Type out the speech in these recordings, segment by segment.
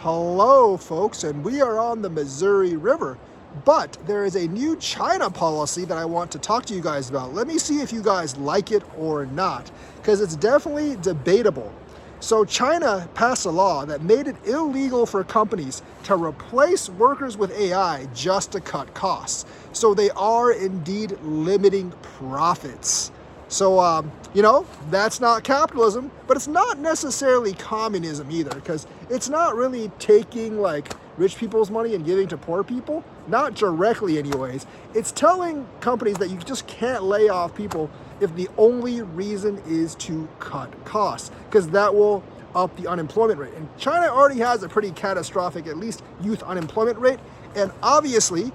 Hello, folks, and we are on the Missouri River. But there is a new China policy that I want to talk to you guys about. Let me see if you guys like it or not, because it's definitely debatable. So China passed a law that made it illegal for companies to replace workers with AI just to cut costs. So they are indeed limiting profits. So, that's not capitalism, but it's not necessarily communism either, because it's not really taking like rich people's money and giving to poor people, not directly anyways. It's telling companies that you just can't lay off people if the only reason is to cut costs, because that will up the unemployment rate. And China already has a pretty catastrophic, at least youth unemployment rate, and obviously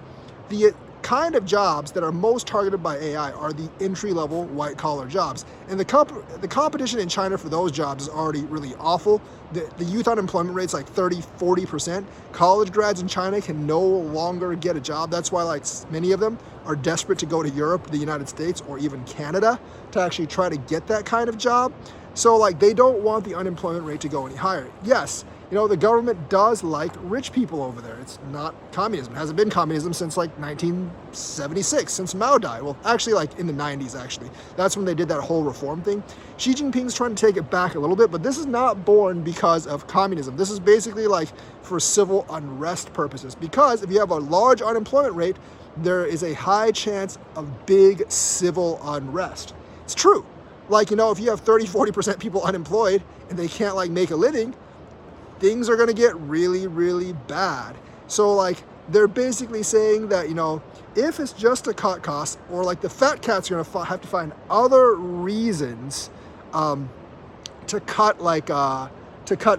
the kind of jobs that are most targeted by AI are the entry-level white-collar jobs. And the competition in China for those jobs is already really awful. The youth unemployment rate's like 30-40%. College grads in China can no longer get a job. That's why like many of them are desperate to go to Europe, the United States, or even Canada to actually try to get that kind of job. So like they don't want the unemployment rate to go any higher. Yes, the government does like rich people over there. It's not communism. It hasn't been communism since like 1976, since Mao died. Well, actually like in the 90s, actually. That's when they did that whole reform thing. Xi Jinping's trying to take it back a little bit, but this is not born because of communism. This is basically like for civil unrest purposes. Because if you have a large unemployment rate, there is a high chance of big civil unrest. It's true. Like, if you have 30-40% people unemployed and they can't like make a living, things are going to get really, really bad. So like they're basically saying that, if it's just to cut costs, or like the fat cats are going to have to find other reasons to cut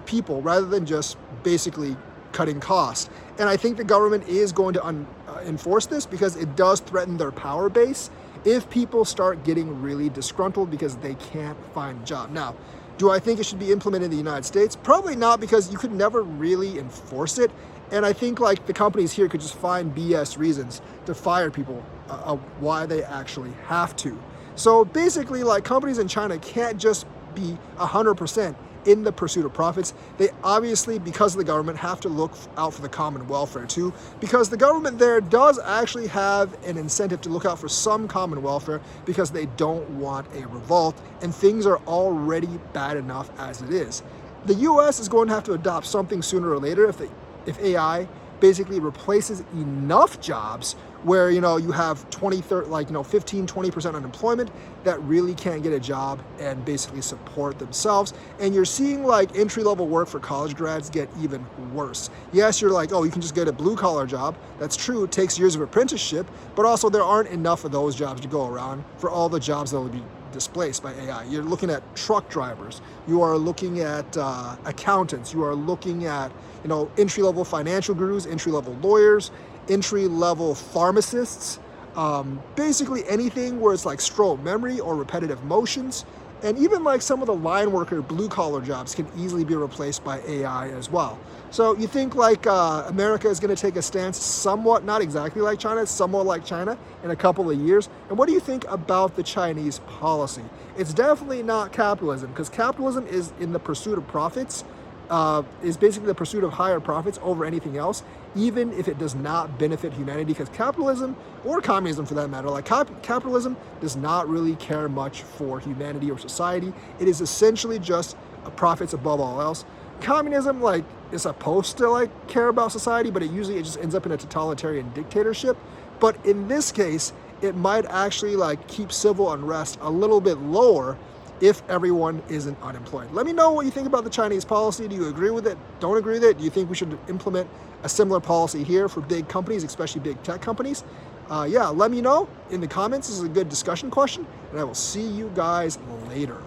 people rather than just basically cutting costs. And I think the government is going to enforce this because it does threaten their power base if people start getting really disgruntled because they can't find a job. Now, do I think it should be implemented in the United States? Probably not, because you could never really enforce it. And I think like the companies here could just find BS reasons to fire people why they actually have to. So basically like companies in China can't just be 100% in the pursuit of profits. They obviously, because of the government, have to look out for the common welfare too, because the government there does actually have an incentive to look out for some common welfare because they don't want a revolt, and things are already bad enough as it is. The US is going to have to adopt something sooner or later if AI basically replaces enough jobs where you have 15-20% unemployment that really can't get a job and basically support themselves. And you're seeing like entry-level work for college grads get even worse. Yes, you're like, oh, you can just get a blue-collar job. That's true, it takes years of apprenticeship, but also there aren't enough of those jobs to go around for all the jobs that will be displaced by AI. You're looking at truck drivers, you are looking at accountants, you are looking at entry-level financial gurus, entry-level lawyers, entry-level pharmacists, basically anything where it's like stroke memory or repetitive motions. And even like some of the line worker blue-collar jobs can easily be replaced by AI as well. So you think like America is going to take a stance somewhat, not exactly like China, somewhat like China in a couple of years? And what do you think about the Chinese policy? It's definitely not capitalism, because capitalism is in the pursuit of profits, is basically the pursuit of higher profits over anything else, even if it does not benefit humanity, because capitalism, or communism for that matter, like capitalism does not really care much for humanity or society. It is essentially just profits above all else. Communism like is supposed to like care about society, but it just ends up in a totalitarian dictatorship. But in this case, it might actually like keep civil unrest a little bit lower if everyone isn't unemployed. Let me know what you think about the Chinese policy. Do you agree with it? Don't agree with it? Do you think we should implement a similar policy here for big companies, especially big tech companies? Let me know in the comments. This is a good discussion question, and I will see you guys later.